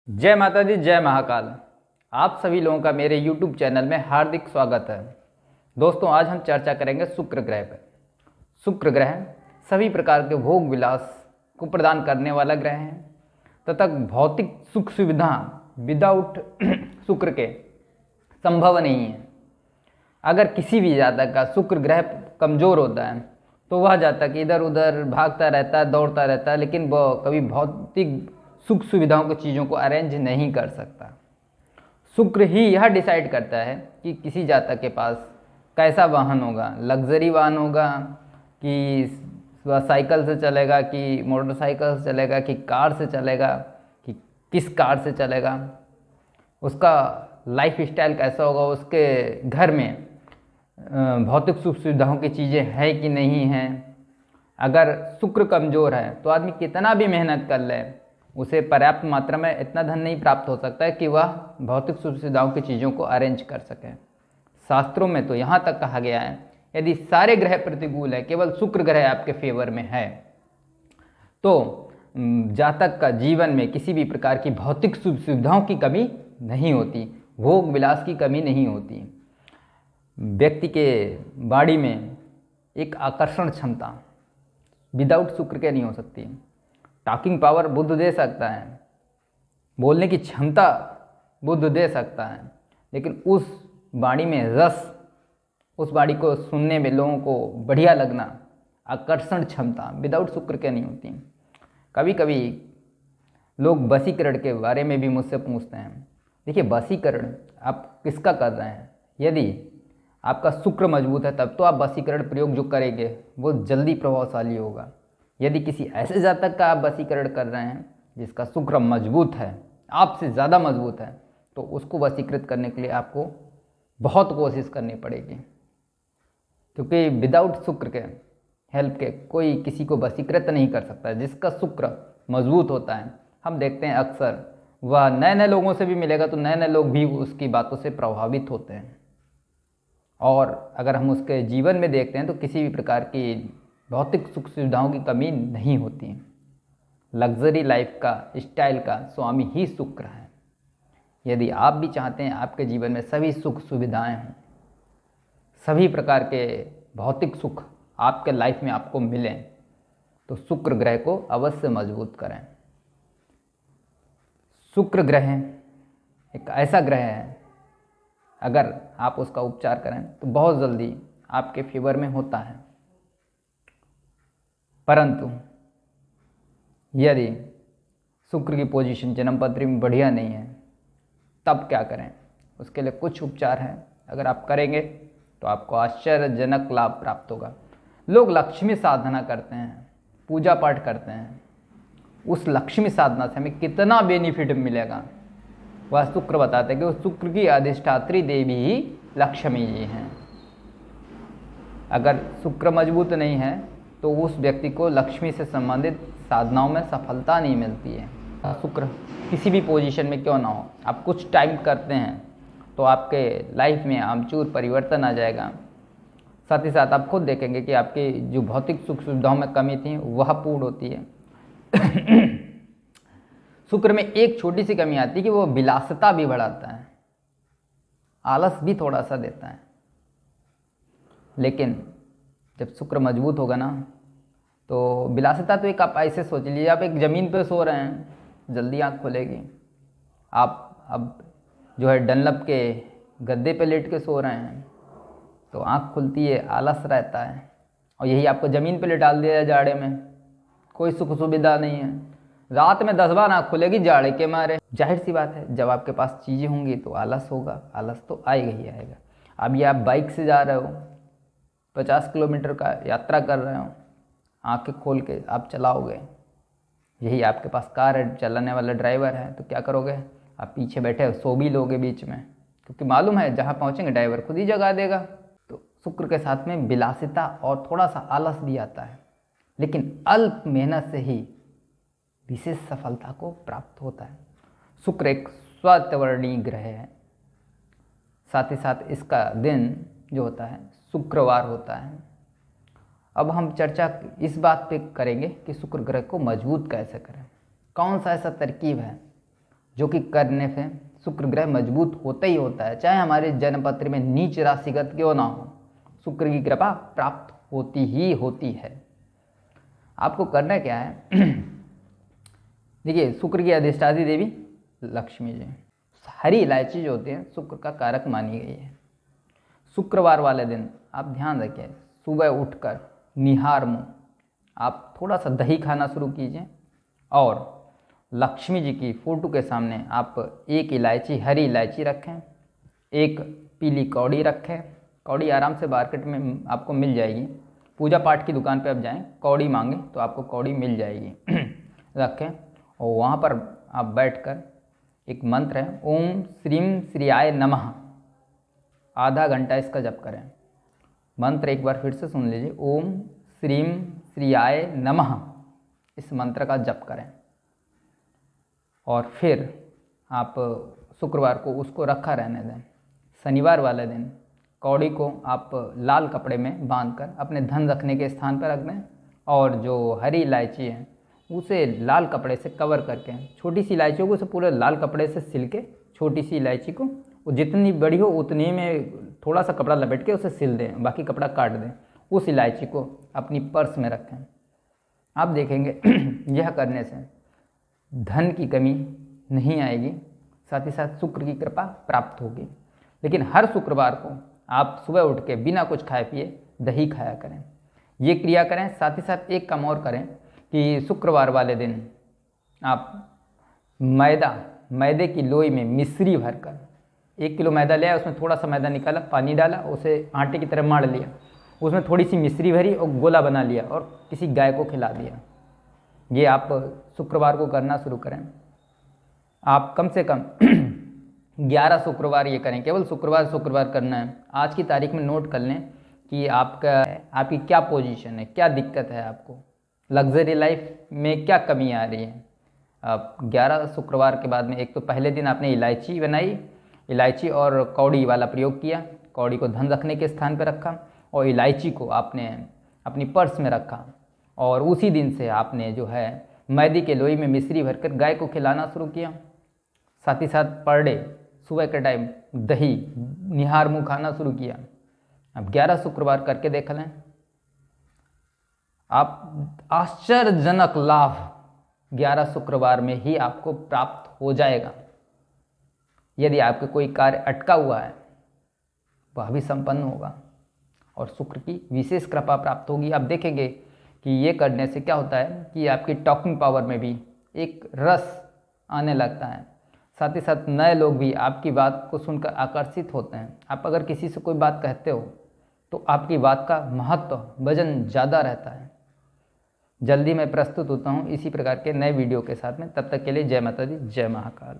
जय माता दी, जय महाकाल। आप सभी लोगों का मेरे YouTube चैनल में हार्दिक स्वागत है। दोस्तों, आज हम चर्चा करेंगे शुक्र ग्रह पर। शुक्र ग्रह सभी प्रकार के भोग विलास को प्रदान करने वाला ग्रह है तथा भौतिक सुख सुविधा विदाउट शुक्र के संभव नहीं है। अगर किसी भी जातक का शुक्र ग्रह कमज़ोर होता है तो वह जातक इधर उधर भागता रहता है, दौड़ता रहता है, लेकिन वह कभी भौतिक सुख सुविधाओं की चीज़ों को अरेंज नहीं कर सकता। शुक्र ही यह डिसाइड करता है कि किसी जातक के पास कैसा वाहन होगा, लग्जरी वाहन होगा कि वह साइकिल से चलेगा, कि मोटरसाइकिल से चलेगा, कि कार से चलेगा, कि किस कार से चलेगा, उसका लाइफ स्टाइल कैसा होगा, उसके घर में भौतिक सुख सुविधाओं की चीज़ें हैं कि नहीं हैं। अगर शुक्र कमज़ोर है तो आदमी कितना भी मेहनत कर ले, उसे पर्याप्त मात्रा में इतना धन नहीं प्राप्त हो सकता है कि वह भौतिक सुख सुविधाओं की चीज़ों को अरेंज कर सके। शास्त्रों में तो यहाँ तक कहा गया है, यदि सारे ग्रह प्रतिकूल है, केवल शुक्र ग्रह आपके फेवर में है, तो जातक का जीवन में किसी भी प्रकार की भौतिक सुख सुविधाओं की कमी नहीं होती, भोग विलास की कमी नहीं होती। व्यक्ति के बॉडी में एक आकर्षण क्षमता विदाउट शुक्र के नहीं हो सकती। टॉकिंग पावर बुध दे सकता है, बोलने की क्षमता बुध दे सकता है, लेकिन उस वाणी में रस, उस वाणी को सुनने में लोगों को बढ़िया लगना, आकर्षण क्षमता विदाउट शुक्र के नहीं होती। कभी कभी लोग वशीकरण के बारे में भी मुझसे पूछते हैं। देखिए, वशीकरण आप किसका कर रहे हैं? यदि आपका शुक्र मजबूत है तब तो आप वशीकरण प्रयोग जो करेंगे वो जल्दी प्रभावशाली होगा। यदि किसी ऐसे जातक का आप वशीकरण कर रहे हैं जिसका शुक्र मजबूत है, आपसे ज़्यादा मजबूत है, तो उसको वशीकृत करने के लिए आपको बहुत कोशिश करनी पड़ेगी, क्योंकि विदाउट शुक्र के हेल्प के कोई किसी को वशीकृत नहीं कर सकता। जिसका शुक्र मजबूत होता है, हम देखते हैं अक्सर वह नए नए लोगों से भी मिलेगा तो नए नए लोग भी उसकी बातों से प्रभावित होते हैं। और अगर हम उसके जीवन में देखते हैं तो किसी भी प्रकार की भौतिक सुख सुविधाओं की कमी नहीं होती। लग्जरी लाइफ का, स्टाइल का स्वामी ही शुक्र है। यदि आप भी चाहते हैं आपके जीवन में सभी सुख सुविधाएं हों, सभी प्रकार के भौतिक सुख आपके लाइफ में आपको मिलें, तो शुक्र ग्रह को अवश्य मजबूत करें। शुक्र ग्रह एक ऐसा ग्रह है, अगर आप उसका उपचार करें तो बहुत जल्दी आपके फेवर में होता है। परंतु यदि शुक्र की पोजीशन जन्म पत्री में बढ़िया नहीं है, तब क्या करें? उसके लिए कुछ उपचार हैं, अगर आप करेंगे तो आपको आश्चर्यजनक लाभ प्राप्त होगा। लोग लक्ष्मी साधना करते हैं, पूजा पाठ करते हैं, उस लक्ष्मी साधना से हमें कितना बेनिफिट मिलेगा वह शुक्र बताते हैं कि उस शुक्र की अधिष्ठात्री देवी ही लक्ष्मी जी हैं। अगर शुक्र मजबूत नहीं है तो उस व्यक्ति को लक्ष्मी से संबंधित साधनाओं में सफलता नहीं मिलती है। शुक्र किसी भी पोजीशन में क्यों ना हो, आप कुछ टाइम करते हैं तो आपके लाइफ में आमचूर परिवर्तन आ जाएगा। साथ ही साथ आप खुद देखेंगे कि आपकी जो भौतिक सुख सुविधाओं में कमी थी वह पूर्ण होती है। शुक्र में एक छोटी सी कमी आती है कि वो विलासिता भी बढ़ाता है, आलस भी थोड़ा सा देता है। लेकिन जब शुक्र मजबूत होगा ना, तो विलासिता तो एक आप ऐसे सोच लीजिए, आप एक ज़मीन पे सो रहे हैं, जल्दी आँख खुलेगी। आप अब जो है डनलप के गद्दे पे लेट के सो रहे हैं तो आँख खुलती है, आलस रहता है। और यही आपको ज़मीन पे लेटा दिया है जाड़े में, कोई सुख सुविधा नहीं है, रात में 10 बार आँख खुलेगी जाड़े के मारे। जाहिर सी बात है, जब आपके पास चीज़ें होंगी तो आलस होगा, आलस तो आएगा ही आएगा। अब ये आप बाइक से जा रहे हो, 50 किलोमीटर का यात्रा कर रहे हो, आंखें खोल के आप चलाओगे, यही आपके पास कार है, चलाने वाला ड्राइवर है, तो क्या करोगे? आप पीछे बैठे सो भी लोगे बीच में, क्योंकि मालूम है जहाँ पहुँचेंगे ड्राइवर खुद ही जगा देगा। तो शुक्र के साथ में विलासिता और थोड़ा सा आलस भी आता है, लेकिन अल्प मेहनत से ही विशेष सफलता को प्राप्त होता है। शुक्र एक स्वात्यवर्णीय ग्रह है, साथ ही साथ इसका दिन जो होता है शुक्रवार होता है। अब हम चर्चा इस बात पे करेंगे कि शुक्र ग्रह को मजबूत कैसे करें, कौन सा ऐसा तरकीब है जो कि करने से शुक्र ग्रह मजबूत होता ही होता है, चाहे हमारे जन्मपत्र में नीच राशिगत क्यों ना हो, शुक्र की कृपा प्राप्त होती ही होती है। आपको करना क्या है देखिए, शुक्र की अधिष्ठात्री देवी लक्ष्मी जी, हरी इलायची जो होती है शुक्र का कारक मानी गई है। शुक्रवार वाले दिन आप ध्यान रखिए, सुबह उठकर निहार मुंह आप थोड़ा सा दही खाना शुरू कीजिए और लक्ष्मी जी की फोटो के सामने आप एक इलायची, हरी इलायची रखें, एक पीली कौड़ी रखें। कौड़ी आराम से मार्केट में आपको मिल जाएगी, पूजा पाठ की दुकान पे आप जाएं, कौड़ी मांगे तो आपको कौड़ी मिल जाएगी रखें और वहाँ पर आप बैठकर एक मंत्र है, ओम श्रीम श्रीयाय नमः, आधा घंटा इसका जप करें। मंत्र एक बार फिर से सुन लीजिए, ओम श्रीम श्रीयाय नमः, इस मंत्र का जप करें और फिर आप शुक्रवार को उसको रखा रहने दें। शनिवार वाले दिन कौड़ी को आप लाल कपड़े में बांधकर अपने धन रखने के स्थान पर रख दें और जो हरी इलायची है उसे लाल कपड़े से कवर करके, छोटी सी इलायचियों को उसे पूरे लाल कपड़े से सिल के, छोटी सी इलायची को वो जितनी बड़ी हो उतनी में थोड़ा सा कपड़ा लपेट के उसे सिल दें, बाकी कपड़ा काट दें। उस इलायची को अपनी पर्स में रखें। आप देखेंगे यह करने से धन की कमी नहीं आएगी, साथ ही साथ शुक्र की कृपा प्राप्त होगी। लेकिन हर शुक्रवार को आप सुबह उठ के बिना कुछ खाए पिए दही खाया करें, ये क्रिया करें। साथ ही साथ एक काम और करें कि शुक्रवार वाले दिन आप मैदे की लोई में मिश्री भरकर, 1 किलो मैदा लिया, उसमें थोड़ा सा मैदा निकाला, पानी डाला, उसे आटे की तरह माड़ लिया, उसमें थोड़ी सी मिश्री भरी और गोला बना लिया और किसी गाय को खिला दिया। ये आप शुक्रवार को करना शुरू करें। आप कम से कम 11 शुक्रवार ये करें, केवल शुक्रवार करना है। आज की तारीख में नोट कर लें कि आपकी क्या पोजीशन है, क्या दिक्कत है, आपको लग्जरी लाइफ में क्या कमी आ रही है। आप 11 शुक्रवार के बाद में, एक तो पहले दिन आपने इलायची बनाई, इलायची और कौड़ी वाला प्रयोग किया, कौड़ी को धन रखने के स्थान पर रखा और इलायची को आपने अपनी पर्स में रखा और उसी दिन से आपने जो है मैदे के लोई में मिश्री भरकर गाय को खिलाना शुरू किया। साथ ही साथ पर डे सुबह के टाइम दही निहार मुँह खाना शुरू किया। अब 11 शुक्रवार करके देख लें, आप आश्चर्यजनक लाभ 11 शुक्रवार में ही आपको प्राप्त हो जाएगा। यदि आपके कोई कार्य अटका हुआ है वह भी संपन्न होगा और शुक्र की विशेष कृपा प्राप्त होगी। आप देखेंगे कि ये करने से क्या होता है कि आपकी टॉकिंग पावर में भी एक रस आने लगता है। साथ ही साथ नए लोग भी आपकी बात को सुनकर आकर्षित होते हैं। आप अगर किसी से कोई बात कहते हो तो आपकी बात का महत्व, वजन ज़्यादा रहता है। जल्दी मैं प्रस्तुत होता हूँ इसी प्रकार के नए वीडियो के साथ में। तब तक के लिए जय माता दी, जय महाकाल।